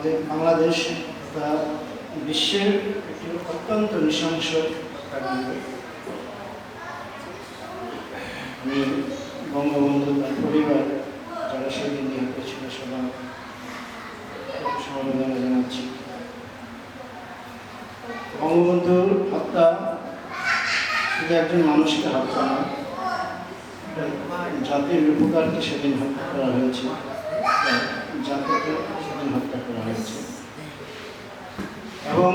আমাদের বাংলাদেশ বা বিশ্বের একটি অত্যন্ত নৃশংস কাণ্ড। আমি বঙ্গবন্ধু তার পরিবার যারা সেদিন নিহত ছিল সবার সমবেদনা জানাচ্ছি। বঙ্গবন্ধুর হত্যা শুধু একজন মানুষকে হত্যা নয়, জাতির উপকারকে সেদিন হত্যা করা হয়েছে, জাতিকে সেদিন হত্যা করা হয়েছে। এবং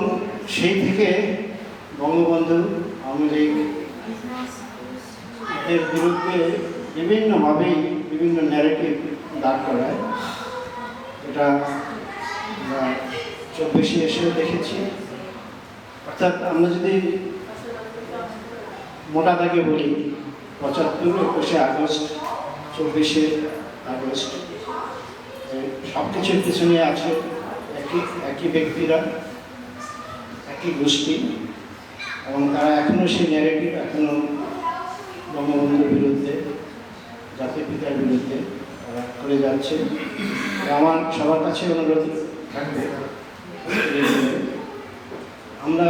সেই থেকে বঙ্গবন্ধু, আওয়ামী লীগ এর বিরুদ্ধে বিভিন্নভাবেই বিভিন্ন ন্যারেটিভ দাঁড় করায়। এটা আমরা 24 এসেও দেখেছি। অর্থাৎ আমরা যদি মোটা দাগে বলি, 75, 21শে আগস্ট, 24শে আগস্ট, সব কিছুর পিছনে আছে একই ব্যক্তিরা, একই গোষ্ঠী, এবং তারা এখনও সেই ন্যারেটিভ এখনও বঙ্গবন্ধুর বিরুদ্ধে, জাতির পিতার বিরুদ্ধে তারা করে যাচ্ছে। আমার সবার কাছে অনুরোধ থাকবে, আমরা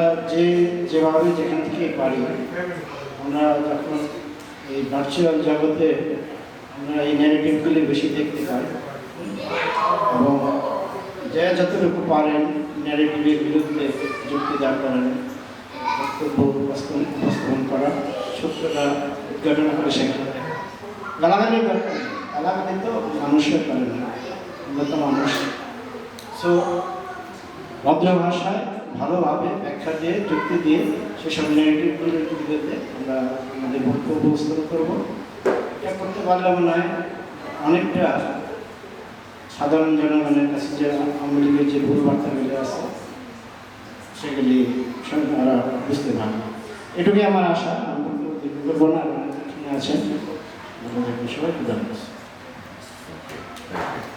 যেভাবে যেখান থেকে পারি, আমরা যখন এই ভার্চুয়াল জগতে আমরা এই ন্যারেটিভগুলি বেশি দেখতে পাই, এবং যে যতটুকু পারেন ন্যারেটিভের বিরুদ্ধে যুক্তি দাঁড় করানো, বক্তব্য উপস্থাপন করা, সত্যটা উদ্ঘাটন করে শেখা। গালাগালি দরকার, গালাগালি তো মানুষের করে না, আমরা তো মানুষ। সো ভদ্র ভাষায় ভালোভাবে ব্যাখ্যা দিয়ে, যুক্তি দিয়ে সেসব ন্যারেটিভগুলোর বিরুদ্ধে আমরা আমাদের বক্তব্য উপস্থাপন করবো। এটা করতে পারলে মনে হয় অনেকটা সাধারণ জনগণের কাছে যে আওয়ামী লীগের যে ভুল বার্তাগুলি আছে সেগুলি ওরা বুঝতে পারবে। এটুকুই আমার আশা। আমি করবো না, আছেন সবাই।